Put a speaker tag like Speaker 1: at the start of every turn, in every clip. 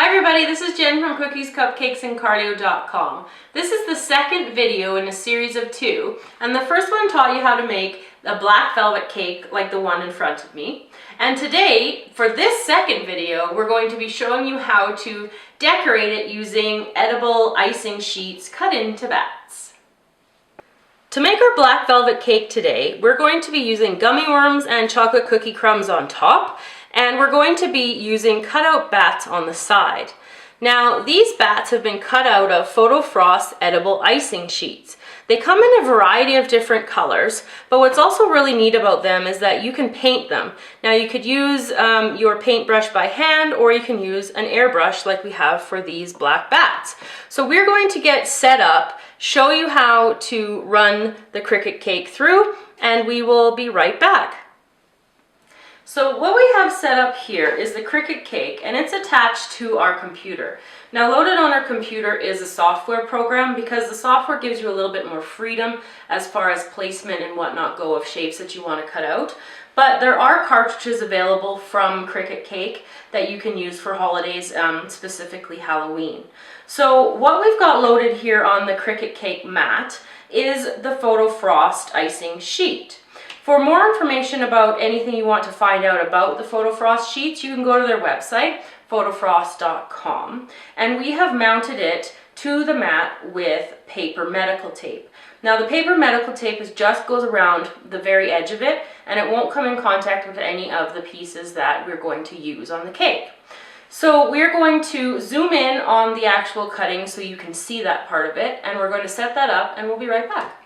Speaker 1: Hi everybody, this is Jen from Cookies, Cupcakes, and Cardio.com. This is the second video in a series of 2, and the first one taught you how to make a black velvet cake like the one in front of me. And today, for this second video, we're going to be showing you how to decorate it using edible icing sheets cut into bats. To make our black velvet cake today, we're going to be using gummy worms and chocolate cookie crumbs on top, and we're going to be using cutout bats on the side. Now, these bats have been cut out of PhotoFrost edible icing sheets. They come in a variety of different colors, but what's also really neat about them is that you can paint them. Now, you could use your paintbrush by hand, or you can use an airbrush like we have for these black bats. So we're going to get set up, show you how to run the Cricut Cake through, and we will be right back. So what we have set up here is the Cricut Cake, and it's attached to our computer. Now, loaded on our computer is a software program because the software gives you a little bit more freedom as far as placement and whatnot go of shapes that you want to cut out. But there are cartridges available from Cricut Cake that you can use for holidays, specifically Halloween. So what we've got loaded here on the Cricut Cake mat is the PhotoFrost icing sheet. For more information about anything you want to find out about the PhotoFrost sheets, you can go to their website, PhotoFrost.com, and we have mounted it to the mat with paper medical tape. Now, the paper medical tape just goes around the very edge of it, and it won't come in contact with any of the pieces that we're going to use on the cake. So we're going to zoom in on the actual cutting so you can see that part of it, and we're going to set that up, and we'll be right back.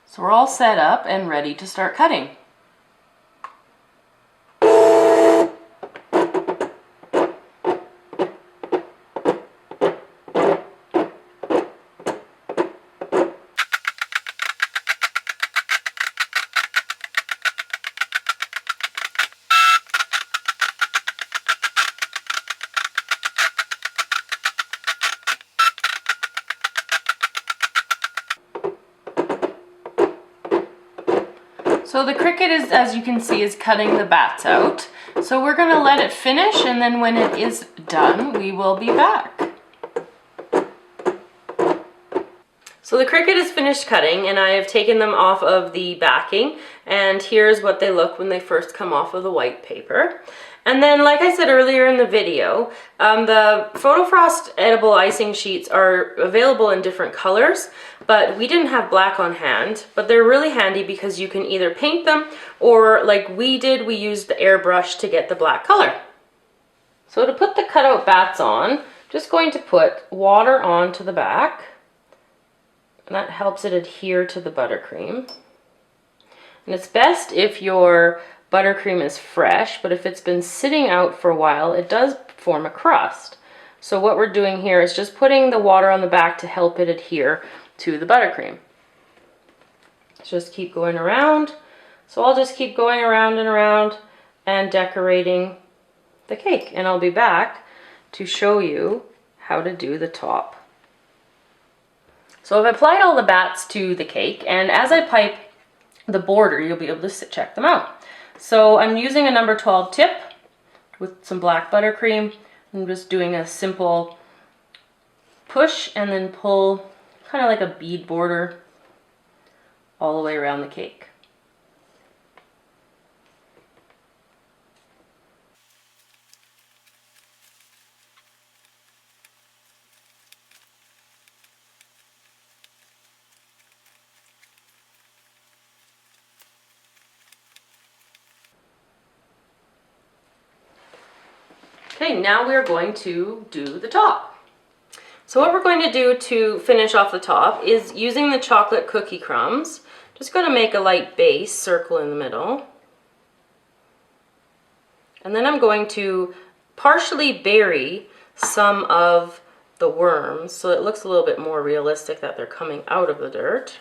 Speaker 1: So we're all set up and ready to start cutting. So the Cricut is, as you can see, is cutting the bats out. So we're going to let it finish, and then when it is done, we will be back. So the Cricut is finished cutting, and I have taken them off of the backing, and here's what they look when they first come off of the white paper. And then, like I said earlier in the video, the PhotoFrost edible icing sheets are available in different colors, but we didn't have black on hand, but they're really handy because you can either paint them, or like we did, we used the airbrush to get the black color. So to put the cutout bats on, just going to put water onto the back, and that helps it adhere to the buttercream. And it's best if your buttercream is fresh, but if it's been sitting out for a while, it does form a crust. So what we're doing here is just putting the water on the back to help it adhere to the buttercream. Just keep going around. So I'll just keep going around and around and decorating the cake, and I'll be back to show you how to do the top. So I've applied all the bats to the cake, and as I pipe the border, you'll be able to check them out. So I'm using a number 12 tip with some black buttercream. I'm just doing a simple push and then pull, kind of like a bead border all the way around the cake. Okay, now we're going to do the top. So what we're going to do to finish off the top is using the chocolate cookie crumbs. Just going to make a light base circle in the middle. And then I'm going to partially bury some of the worms so it looks a little bit more realistic that they're coming out of the dirt.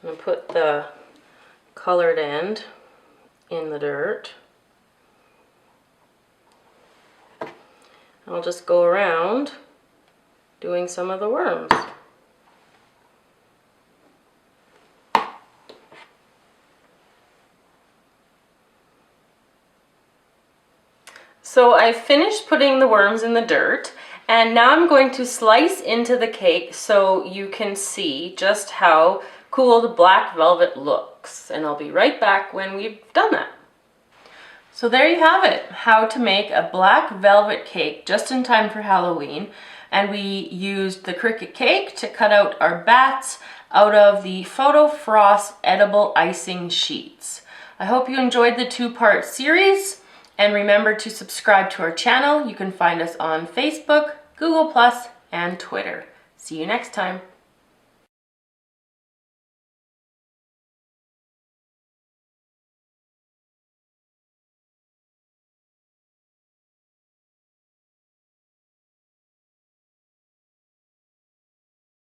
Speaker 1: And put the colored end in the dirt. I'll just go around doing some of the worms. So I finished putting the worms in the dirt, and now I'm going to slice into the cake so you can see just how cool the black velvet looks. And I'll be right back when we've done that. So there you have it, how to make a black velvet cake just in time for Halloween. And we used the Cricut Cake to cut out our bats out of the PhotoFrost edible icing sheets. I hope you enjoyed the two-part series, and remember to subscribe to our channel. You can find us on Facebook, Google+, and Twitter. See you next time.